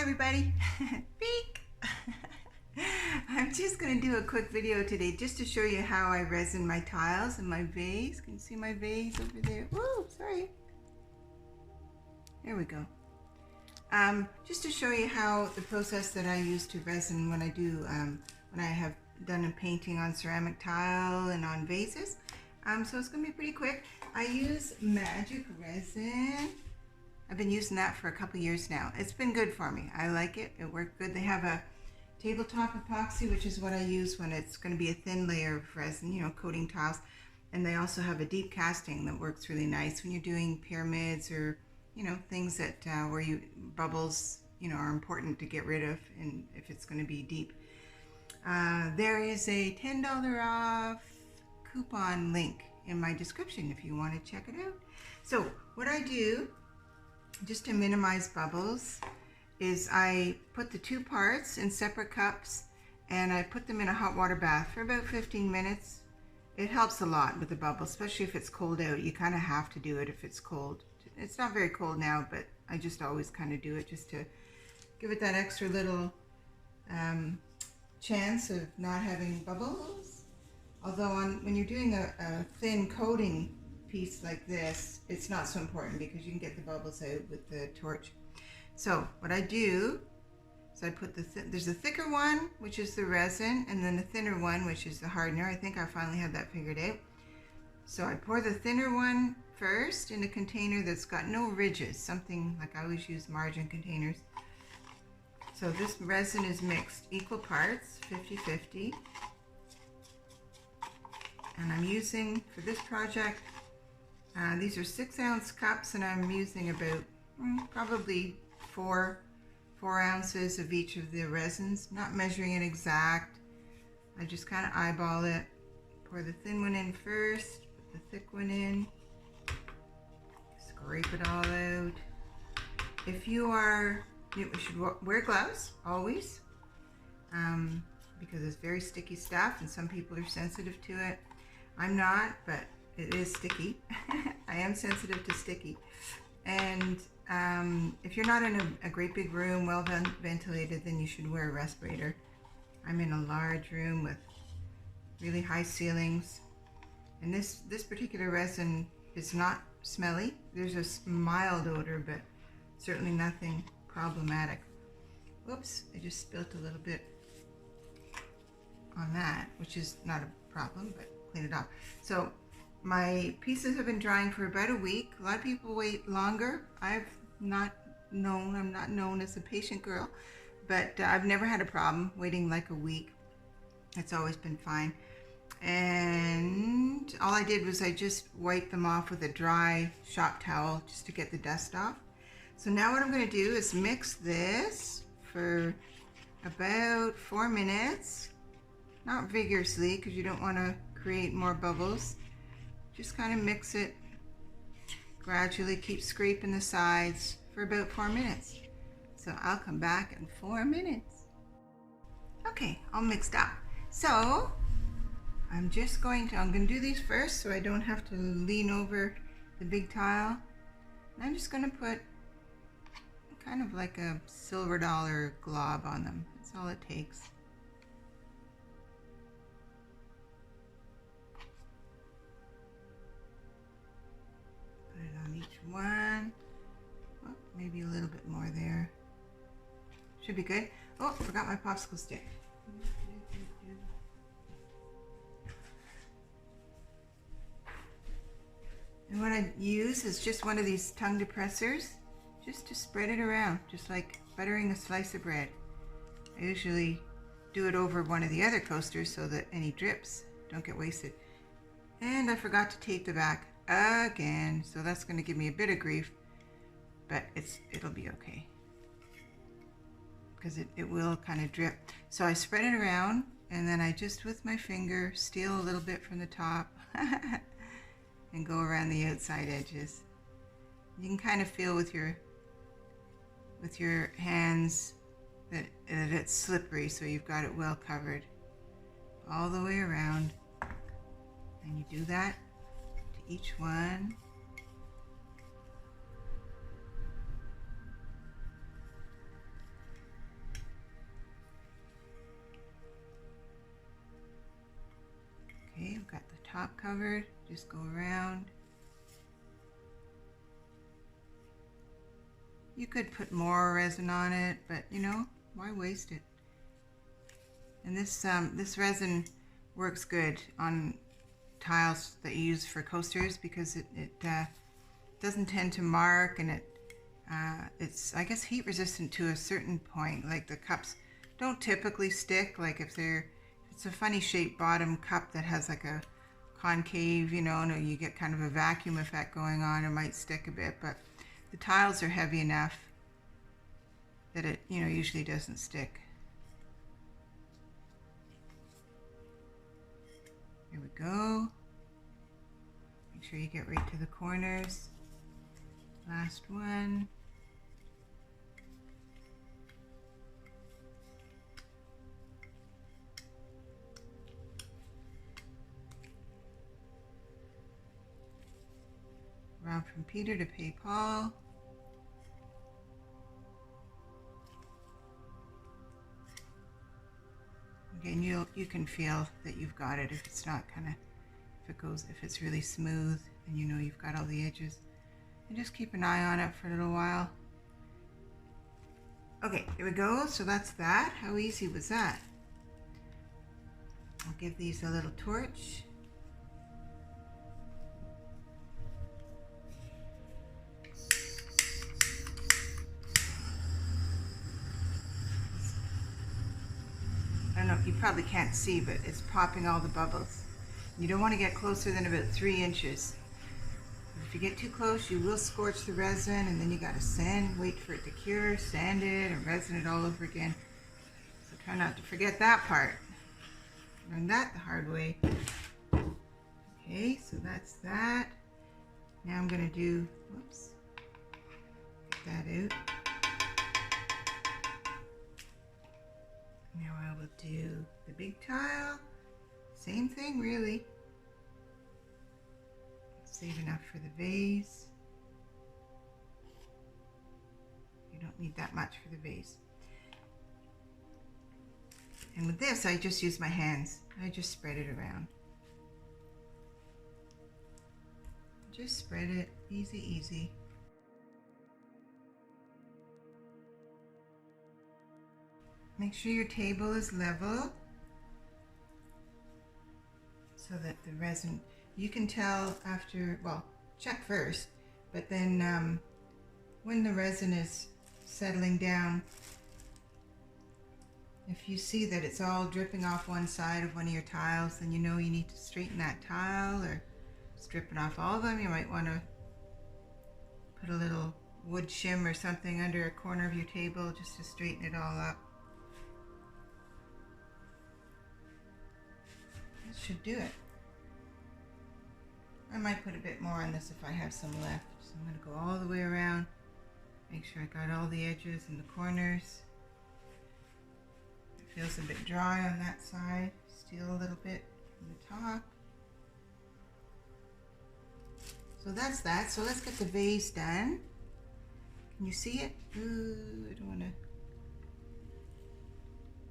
everybody. Peek! I'm just going to do a quick video today just to show you how I resin my tiles and my vase. Can you see my vase over there? Whoa, sorry. There we go. Just to show you how the process that I use to resin when I do, when I have done a painting on ceramic tile and on vases. So it's going to be pretty quick. I use Magic Resin. I've been using that for a couple years now. It's been good for me. I like it. It worked good. They have a tabletop epoxy, which is what I use when it's going to be a thin layer of resin, you know, coating tiles. And they also have a deep casting that works really nice when you're doing pyramids or, you know, things that where bubbles, you know, are important to get rid of, and if it's going to be deep. There is a $10 off coupon link in my description if you want to check it out. So what I do, just to minimize bubbles, is I put the two parts in separate cups and I put them in a hot water bath for about 15 minutes. It helps a lot with the bubbles, especially if it's cold out. You kind of have to do it if it's cold. It's not very cold now, but I just always kind of do it just to give it that extra little chance of not having bubbles. Although when you're doing a thin coating piece like this, it's not so important because you can get the bubbles out with the torch. So what I do is I put there's a thicker one, which is the resin, and then a thinner one, which is the hardener. I think I finally had that figured out. So I pour the thinner one first in a container that's got no ridges, something like I always use margin containers. So this resin is mixed equal parts, 50-50. And I'm using, for this project, these are 6-ounce cups, and I'm using about probably four ounces of each of the resins. Not measuring it exact. I just kind of eyeball it. Pour the thin one in first, put the thick one in. Scrape it all out. If you should wear gloves always, because it's very sticky stuff, and some people are sensitive to it. I'm not, but it is sticky. I am sensitive to sticky. And if you're not in a great big room, well ventilated, then you should wear a respirator. I'm in a large room with really high ceilings. And this particular resin is not smelly. There's a mild odor, but certainly nothing problematic. Whoops, I just spilt a little bit on that, which is not a problem, but clean it off. So my pieces have been drying for about a week. A lot of people wait longer. I'm not known as a patient girl, but I've never had a problem waiting like a week. It's always been fine. And all I did was I just wiped them off with a dry shop towel just to get the dust off. So now what I'm going to do is mix this for about 4 minutes. Not vigorously, because you don't want to create more bubbles. Just kind of mix it gradually, keep scraping the sides for about 4 minutes. So I'll come back in 4 minutes. Okay, all mixed up. So I'm going to do these first so I don't have to lean over the big tile. And I'm just going to put kind of like a silver dollar glob on them. That's all it takes. Put it on each one. Oh, maybe a little bit more there. Should be good. Oh, forgot my popsicle stick. And what I use is just one of these tongue depressors, just to spread it around, just like buttering a slice of bread. I usually do it over one of the other coasters so that any drips don't get wasted. And I forgot to tape the back again, so that's going to give me a bit of grief, but it'll be okay, because it will kind of drip. So I spread it around, and then I just with my finger steal a little bit from the top and go around the outside edges. You can kind of feel with your hands that it's slippery, so you've got it well covered all the way around. And you do that to each one. top covered. Just go around. You could put more resin on it, but you know, why waste it? And this resin works good on tiles that you use for coasters because it doesn't tend to mark, and it's, I guess, heat resistant to a certain point. Like the cups don't typically stick. Like if it's a funny shaped bottom cup that has like a concave, you know, and you get kind of a vacuum effect going on, it might stick a bit, but the tiles are heavy enough that it, you know, usually doesn't stick. Here we go. Make sure you get right to the corners. Last one. Around from Peter to pay Paul. Again, you can feel that you've got it if it's not kind of, if it's really smooth and you know you've got all the edges. And just keep an eye on it for a little while. Okay, there we go. So that's that. How easy was that? I'll give these a little torch. I don't know if you probably can't see, but it's popping all the bubbles. You don't want to get closer than about 3 inches. If you get too close, you will scorch the resin, and then you got to sand, wait for it to cure, sand it, and resin it all over again. So try not to forget that part. Learn that the hard way. Okay, so that's that. Now I'm going to do, whoops, get that out. Now I will do the big tile. Same thing, really. Save enough for the vase. You don't need that much for the vase. And with this, I just use my hands. I just spread it around. Just spread it, easy, easy. Make sure your table is level so that the resin, you can tell after, well, check first, but then when the resin is settling down, if you see that it's all dripping off one side of one of your tiles, then you know you need to straighten that tile, or stripping off all of them. You might want to put a little wood shim or something under a corner of your table just to straighten it all up. That should do it. I might put a bit more on this if I have some left. So I'm going to go all the way around, make sure I got all the edges and the corners. It feels a bit dry on that side. Steal a little bit from the top. So that's that. So let's get the vase done. Can you see it? Ooh, I don't want to.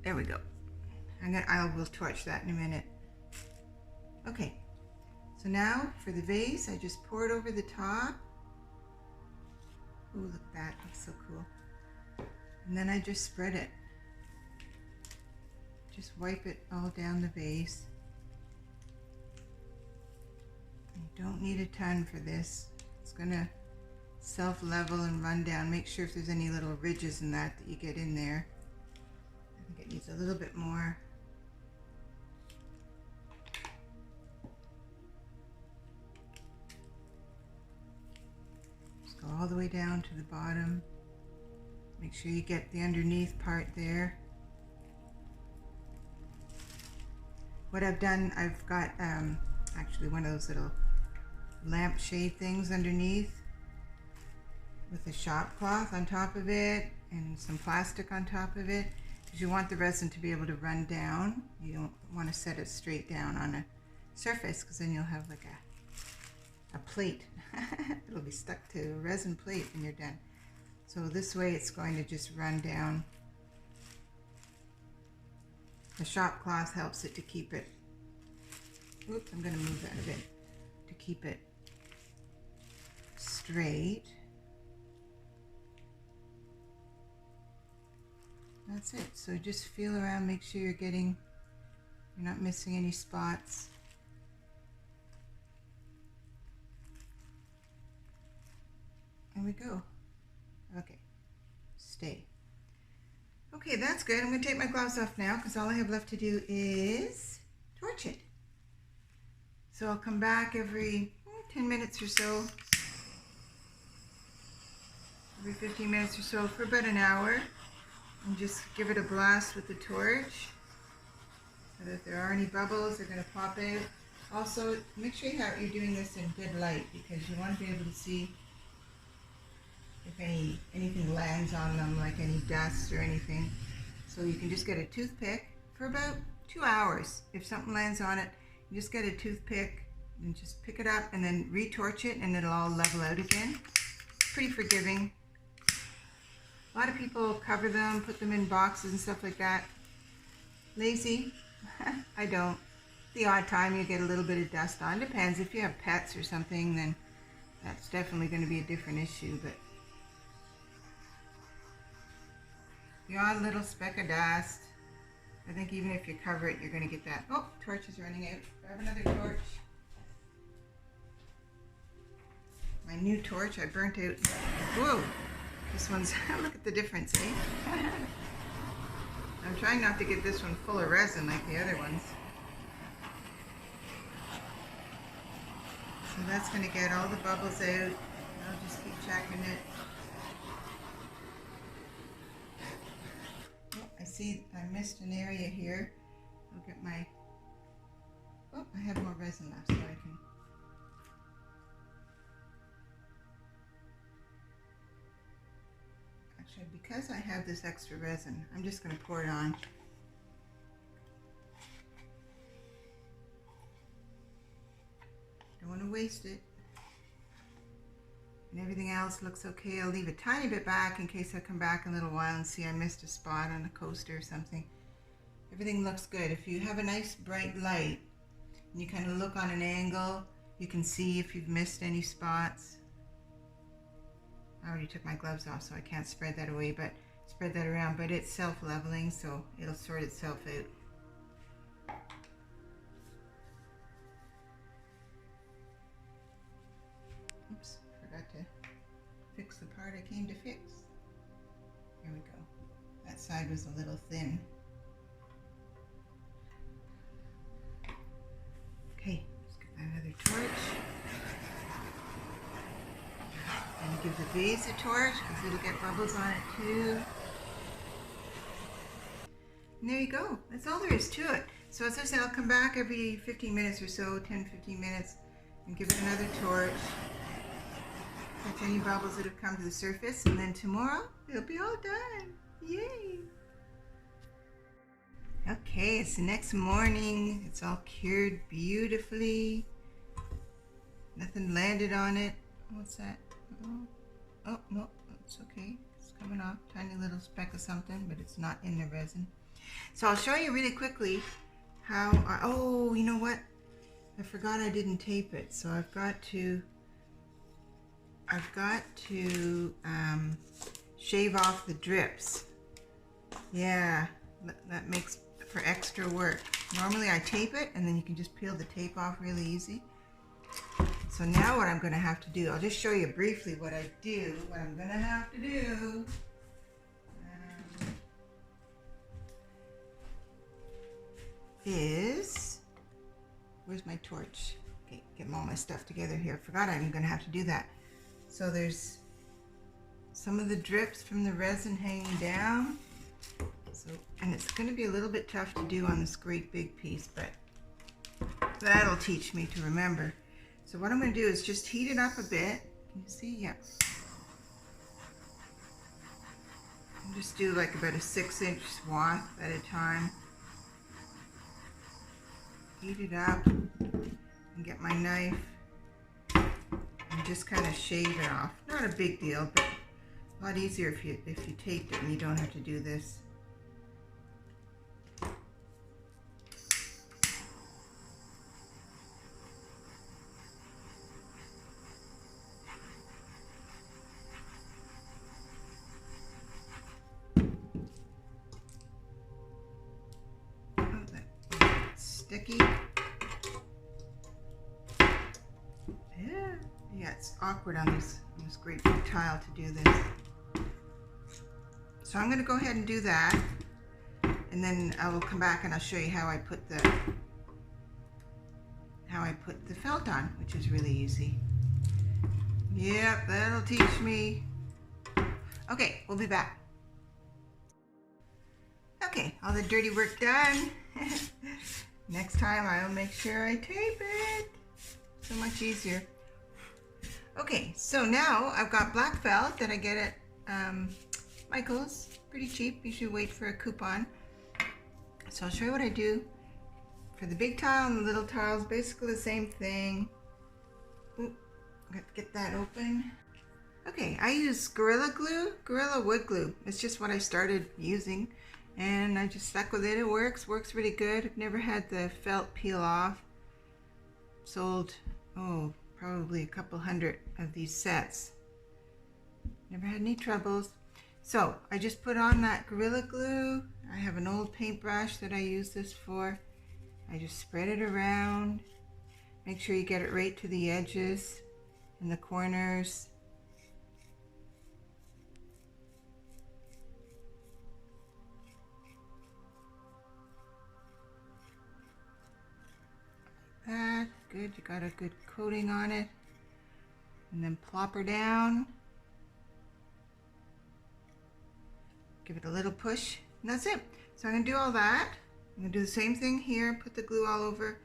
There we go. I will torch that in a minute. Okay. So now for the vase, I just pour it over the top. Ooh, look at that. That's so cool. And then I just spread it. Just wipe it all down the vase. You don't need a ton for this. It's gonna self-level and run down. Make sure if there's any little ridges in that you get in there. I think it needs a little bit more. Just go all the way down to the bottom. Make sure you get the underneath part there. What I've done, I've got actually one of those little lampshade things underneath with a shop cloth on top of it and some plastic on top of it, because you want the resin to be able to run down. You don't want to set it straight down on a surface, because then you'll have like a plate. It'll be stuck to a resin plate when you're done. So this way it's going to just run down. The shop cloth helps it to keep it Oops, I'm going to move that a bit to keep it straight. That's it. So just feel around, make sure you're not missing any spots. There we go. Okay, stay. Okay, that's good. I'm going to take my gloves off now because all I have left to do is torch it. So I'll come back every 10 minutes or so, every 15 minutes or so for about an hour, and just give it a blast with the torch so that if there are any bubbles, they're going to pop out. Also, make sure you're doing this in good light because you want to be able to see if anything lands on them, like any dust or anything. So you can just get a toothpick for about 2 hours. If something lands on it, you just get a toothpick and just pick it up and then retorch it and it'll all level out again. Pretty forgiving. A lot of people cover them, put them in boxes and stuff like that. Lazy. I don't. The odd time you get a little bit of dust on. Depends. If you have pets or something, then that's definitely going to be a different issue. But the odd little speck of dust, I think even if you cover it, you're going to get that. Oh, torch is running out. Grab another torch. My new torch, I burnt out. Whoa, this one's, look at the difference, eh? I'm trying not to get this one full of resin like the other ones. So that's going to get all the bubbles out. I'll just keep checking it. I see I missed an area here. I'll get my, oh, I have more resin left so I can. Actually, because I have this extra resin, I'm just going to pour it on. Don't want to waste it. And everything else looks okay. I'll leave a tiny bit back in case I come back in a little while and see I missed a spot on a coaster or something. Everything looks good. If you have a nice bright light and you kind of look on an angle, you can see if you've missed any spots. I already took my gloves off so I can't spread that away, but spread that around, but it's self-leveling so it'll sort itself out. Oops. To fix the part I came to fix. Here we go. That side was a little thin. Okay, let's get that other torch. And give the vase a torch because it'll get bubbles on it too. And there you go. That's all there is to it. So as I said, I'll come back every 15 minutes or so, 10-15 minutes, and give it another torch. Catch any bubbles that have come to the surface, and then tomorrow it'll be all done. Yay! Okay, it's the next morning. It's all cured beautifully. Nothing landed on it. What's that? Oh no, it's okay. It's coming off. Tiny little speck of something, but it's not in the resin. So I'll show you really quickly how. Oh, you know what? I forgot I didn't tape it, so I've got to shave off the drips. Yeah, that makes for extra work. Normally I tape it and then you can just peel the tape off really easy. So now what I'm going to have to do, I'll just show you briefly what I do, what I'm going to have to do. Is, where's my torch? Okay, get all my stuff together here. Forgot I'm going to have to do that. So there's some of the drips from the resin hanging down. So, and it's going to be a little bit tough to do on this great big piece, but that'll teach me to remember. So what I'm going to do is just heat it up a bit. Can you see? Yeah. And just do like about a 6-inch swath at a time. Heat it up and get my knife and just kind of shave it off. Not a big deal, but a lot easier if you taped it and you don't have to do this. sticky. Yeah, it's awkward on this great big tile to do this. So I'm going to go ahead and do that, and then I will come back and I'll show you how I put the felt on, which is really easy. Yep, that'll teach me. Okay, we'll be back. Okay, all the dirty work done. Next time I'll make sure I tape it. So much easier. Okay, so now I've got black felt that I get at Michael's. Pretty cheap. You should wait for a coupon. So I'll show you what I do. For the big tile and the little tiles, basically the same thing. Ooh, I got to get that open. Okay, I use Gorilla Glue, Gorilla Wood Glue. It's just what I started using, and I just stuck with it. It works really good. I've never had the felt peel off. Sold, oh, probably a couple hundred of these sets. Never had any troubles. So I just put on that Gorilla Glue. I have an old paintbrush that I use this for. I just spread it around. Make sure you get it right to the edges and the corners. That good. You got a good coating on it, and then plop her down. Give it a little push, and that's it. So I'm gonna do all that. I'm gonna do the same thing here, put the glue all over,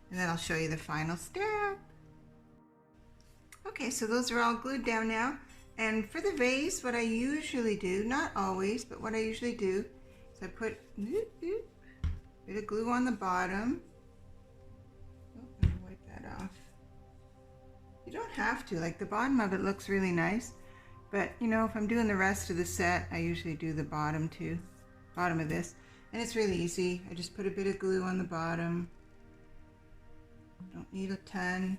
and then I'll show you the final step. Okay, so those are all glued down now. And for the vase, what I usually do, not always, but what I usually do is I put a bit of glue on the bottom. Off. You don't have to, like the bottom of it looks really nice, but you know, if I'm doing the rest of the set, I usually do the bottom too, bottom of this, and it's really easy. I just put a bit of glue on the bottom. Don't need a ton.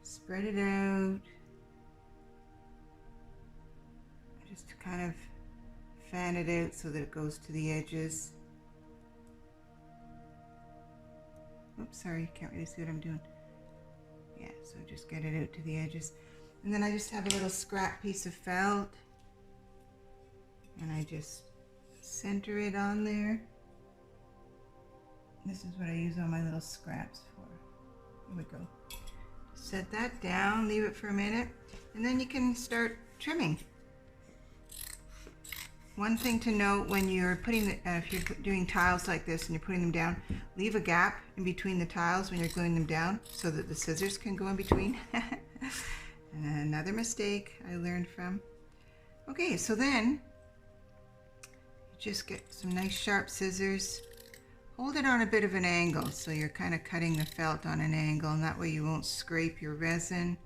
Spread it out. Just to kind of fan it out so that it goes to the edges. Oops, sorry, you can't really see what I'm doing. Yeah, so just get it out to the edges. And then I just have a little scrap piece of felt. And I just center it on there. This is what I use all my little scraps for. Here we go. Set that down, leave it for a minute, and then you can start trimming. One thing to note when you're putting, if you're doing tiles like this and you're putting them down, leave a gap in between the tiles when you're gluing them down so that the scissors can go in between. Another mistake I learned from. Okay, so then you just get some nice sharp scissors. Hold it on a bit of an angle so you're kind of cutting the felt on an angle, and that way you won't scrape your resin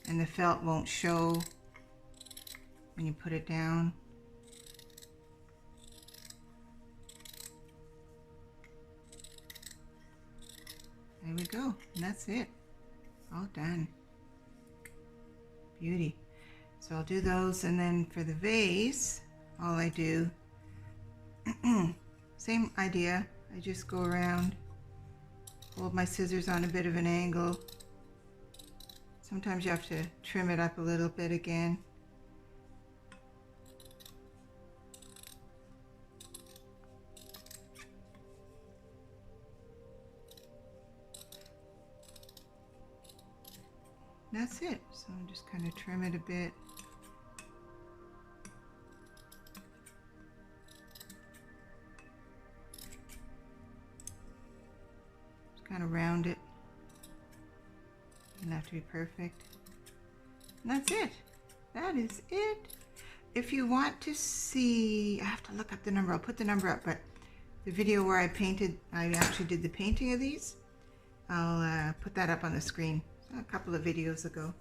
and the felt won't show when you put it down. There we go, and that's it. All done. Beauty. So I'll do those, and then for the vase, all I do, same idea. I just go around, hold my scissors on a bit of an angle. Sometimes you have to trim it up a little bit again. That's it. So I'm just kind of trim it a bit. Just kind of round it. Doesn't have to be perfect. And that's it. That is it. If you want to see, I have to look up the number. I'll put the number up, but the video where I actually did the painting of these, I'll put that up on the screen. A couple of videos ago.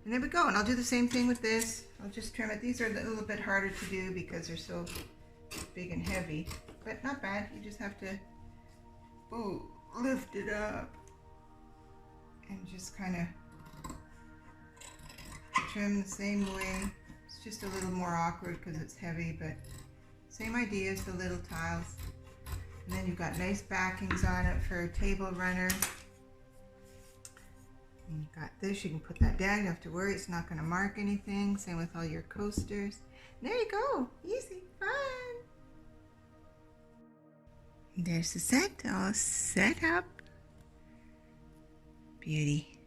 And there we go, and I'll do the same thing with this. I'll just trim it. These are a little bit harder to do because they're so big and heavy, but not bad. You just have to lift it up and just kind of trim the same way. It's just a little more awkward because it's heavy, but same idea as the little tiles. And then you've got nice backings on it for a table runner. And you've got this, you can put that down, you don't have to worry, it's not going to mark anything. Same with all your coasters. And there you go, easy, fun. There's the set, all set up. Beauty.